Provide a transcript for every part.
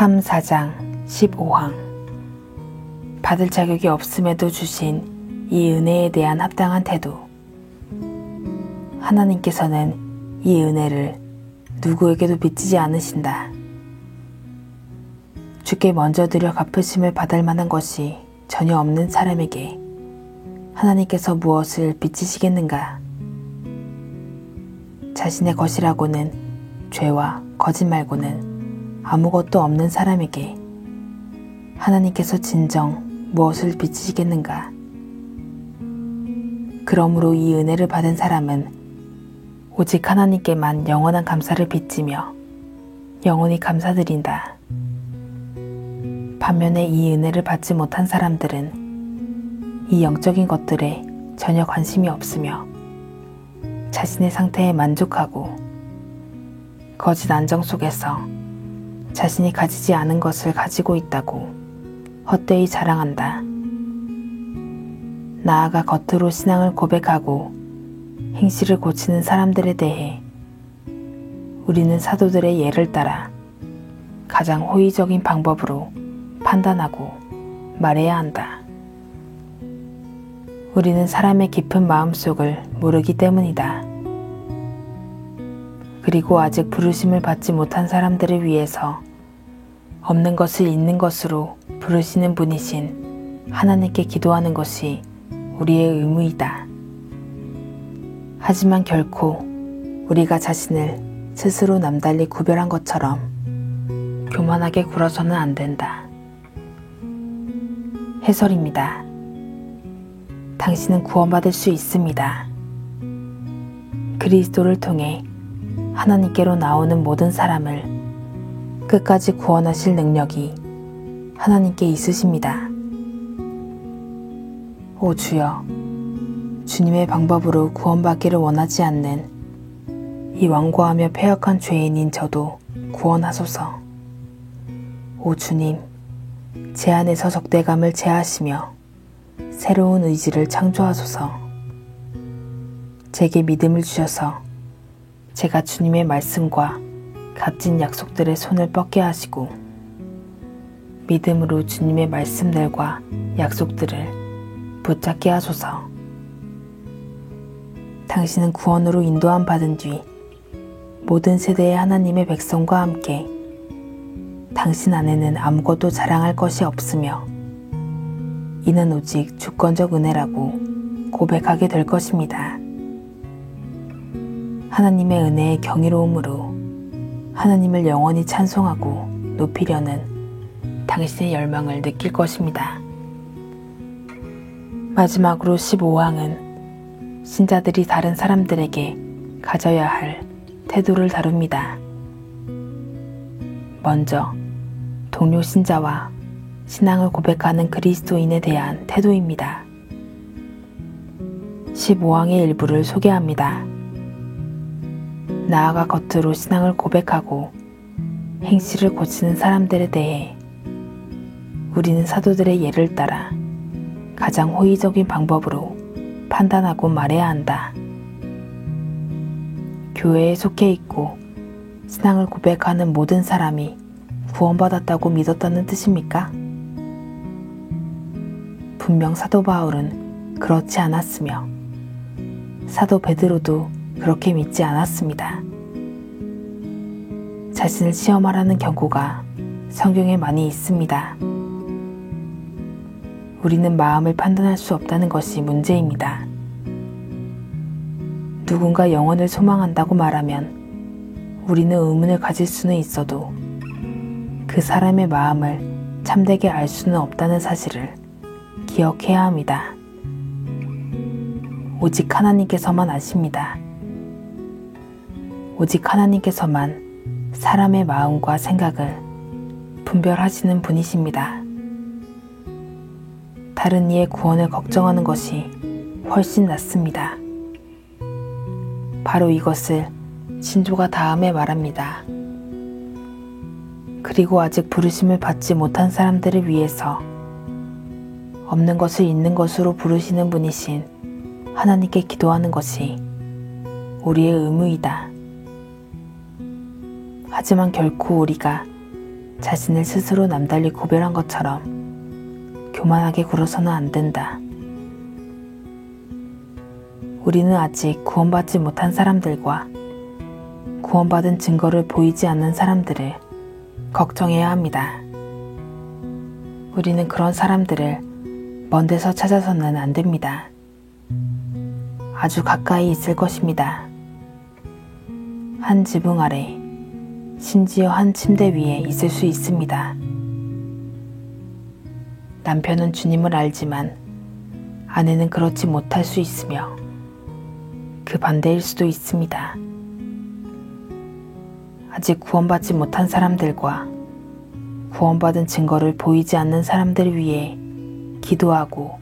삼 4장 15항 받을 자격이 없음에도 주신 이 은혜에 대한 합당한 태도. 하나님께서는 이 은혜를 누구에게도 빚지지 않으신다. 주께 먼저 드려 갚으심을 받을 만한 것이 전혀 없는 사람에게 하나님께서 무엇을 빚지시겠는가? 자신의 것이라고는 죄와 거짓 말고는 아무것도 없는 사람에게 하나님께서 진정 무엇을 빚지시겠는가? 그러므로 이 은혜를 받은 사람은 오직 하나님께만 영원한 감사를 빚지며 영원히 감사드린다. 반면에 이 은혜를 받지 못한 사람들은 이 영적인 것들에 전혀 관심이 없으며 자신의 상태에 만족하고 거짓 안정 속에서 자신이 가지지 않은 것을 가지고 있다고 헛되이 자랑한다. 나아가 겉으로 신앙을 고백하고 행실을 고치는 사람들에 대해 우리는 사도들의 예를 따라 가장 호의적인 방법으로 판단하고 말해야 한다. 우리는 사람의 깊은 마음속을 모르기 때문이다. 그리고 아직 부르심을 받지 못한 사람들을 위해서 없는 것을 있는 것으로 부르시는 분이신 하나님께 기도하는 것이 우리의 의무이다. 하지만 결코 우리가 자신을 스스로 남달리 구별한 것처럼 교만하게 굴어서는 안 된다. 해설입니다. 당신은 구원받을 수 있습니다. 그리스도를 통해 하나님께로 나오는 모든 사람을 끝까지 구원하실 능력이 하나님께 있으십니다. 오 주여, 주님의 방법으로 구원받기를 원하지 않는 이 완고하며 패역한 죄인인 저도 구원하소서. 오 주님, 제 안에서 적대감을 제하시며 새로운 의지를 창조하소서. 제게 믿음을 주셔서 제가 주님의 말씀과 값진 약속들의 손을 뻗게 하시고 믿음으로 주님의 말씀들과 약속들을 붙잡게 하소서. 당신은 구원으로 인도함 받은 뒤 모든 세대의 하나님의 백성과 함께 당신 안에는 아무것도 자랑할 것이 없으며 이는 오직 주권적 은혜라고 고백하게 될 것입니다. 하나님의 은혜의 경이로움으로 하나님을 영원히 찬송하고 높이려는 당신의 열망을 느낄 것입니다. 마지막으로 15항은 신자들이 다른 사람들에게 가져야 할 태도를 다룹니다. 먼저 동료 신자와 신앙을 고백하는 그리스도인에 대한 태도입니다. 15항의 일부를 소개합니다. 나아가 겉으로 신앙을 고백하고 행실을 고치는 사람들에 대해 우리는 사도들의 예를 따라 가장 호의적인 방법으로 판단하고 말해야 한다. 교회에 속해 있고 신앙을 고백하는 모든 사람이 구원받았다고 믿었다는 뜻입니까? 분명 사도 바울은 그렇지 않았으며 사도 베드로도 그렇게 믿지 않았습니다. 자신을 시험하라는 경고가 성경에 많이 있습니다. 우리는 마음을 판단할 수 없다는 것이 문제입니다. 누군가 영혼을 소망한다고 말하면 우리는 의문을 가질 수는 있어도 그 사람의 마음을 참되게 알 수는 없다는 사실을 기억해야 합니다. 오직 하나님께서만 아십니다. 오직 하나님께서만 사람의 마음과 생각을 분별하시는 분이십니다. 다른 이의 구원을 걱정하는 것이 훨씬 낫습니다. 바로 이것을 신조가 다음에 말합니다. 그리고 아직 부르심을 받지 못한 사람들을 위해서 없는 것을 있는 것으로 부르시는 분이신 하나님께 기도하는 것이 우리의 의무이다. 하지만 결코 우리가 자신을 스스로 남달리 구별한 것처럼 교만하게 굴어서는 안 된다. 우리는 아직 구원받지 못한 사람들과 구원받은 증거를 보이지 않는 사람들을 걱정해야 합니다. 우리는 그런 사람들을 먼 데서 찾아서는 안 됩니다. 아주 가까이 있을 것입니다. 한 지붕 아래, 심지어 한 침대 위에 있을 수 있습니다. 남편은 주님을 알지만 아내는 그렇지 못할 수 있으며 그 반대일 수도 있습니다. 아직 구원받지 못한 사람들과 구원받은 증거를 보이지 않는 사람들을 위해 기도하고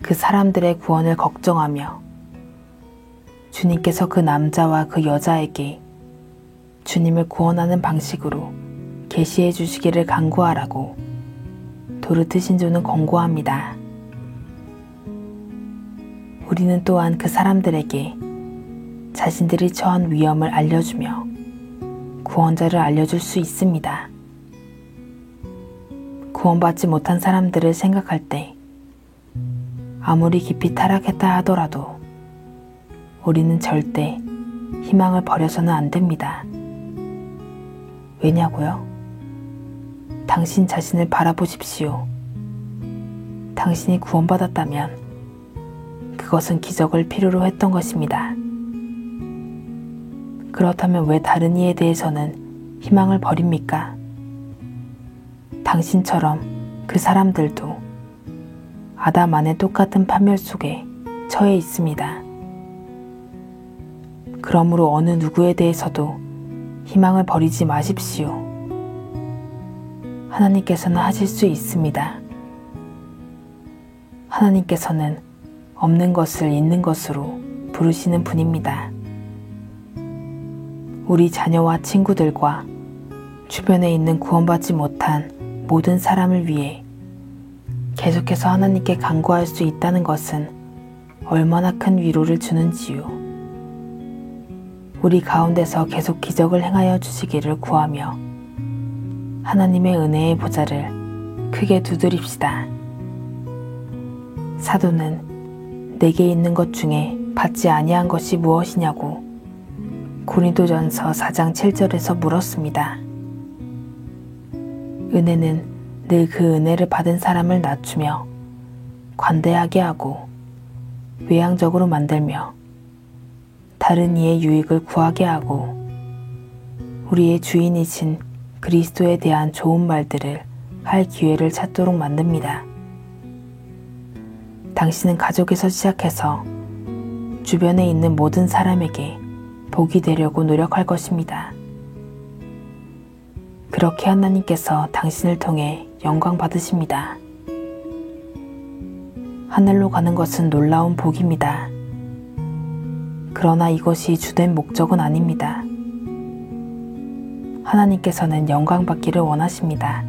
그 사람들의 구원을 걱정하며 주님께서 그 남자와 그 여자에게 주님을 구원하는 방식으로 계시해 주시기를 간구하라고 도르트 신조는 권고합니다. 우리는 또한 그 사람들에게 자신들이 처한 위험을 알려주며 구원자를 알려줄 수 있습니다. 구원받지 못한 사람들을 생각할 때 아무리 깊이 타락했다 하더라도 우리는 절대 희망을 버려서는 안 됩니다. 왜냐고요? 당신 자신을 바라보십시오. 당신이 구원받았다면 그것은 기적을 필요로 했던 것입니다. 그렇다면 왜 다른 이에 대해서는 희망을 버립니까? 당신처럼 그 사람들도 아담 안의 똑같은 파멸 속에 처해 있습니다. 그러므로 어느 누구에 대해서도 희망을 버리지 마십시오. 하나님께서는 하실 수 있습니다. 하나님께서는 없는 것을 있는 것으로 부르시는 분입니다. 우리 자녀와 친구들과 주변에 있는 구원받지 못한 모든 사람을 위해 계속해서 하나님께 간구할 수 있다는 것은 얼마나 큰 위로를 주는지요. 우리 가운데서 계속 기적을 행하여 주시기를 구하며 하나님의 은혜의 보좌를 크게 두드립시다. 사도는 내게 있는 것 중에 받지 아니한 것이 무엇이냐고 고린도전서 4장 7절에서 물었습니다. 은혜는 늘 그 은혜를 받은 사람을 낮추며 관대하게 하고 외향적으로 만들며 다른 이의 유익을 구하게 하고 우리의 주인이신 그리스도에 대한 좋은 말들을 할 기회를 찾도록 만듭니다. 당신은 가족에서 시작해서 주변에 있는 모든 사람에게 복이 되려고 노력할 것입니다. 그렇게 하나님께서 당신을 통해 영광 받으십니다. 하늘로 가는 것은 놀라운 복입니다. 그러나 이것이 주된 목적은 아닙니다. 하나님께서는 영광 받기를 원하십니다.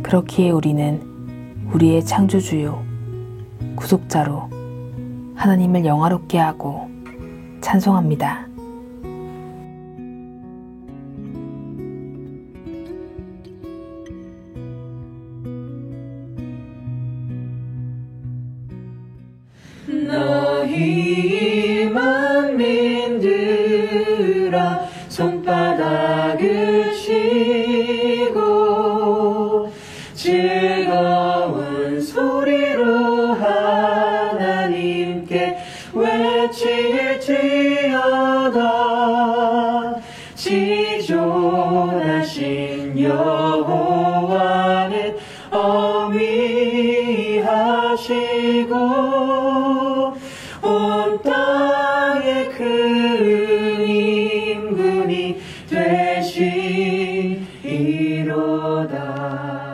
그렇기에 우리는 우리의 창조주요, 구속자로 하나님을 영화롭게 하고 찬송합니다. 너희 만민들아 손바닥을 치고 즐거운 소리로 하나님께 외칠지어다. 지존하신 여호와는 어미하시고 온 땅에 큰 임금이 되시리라. 도다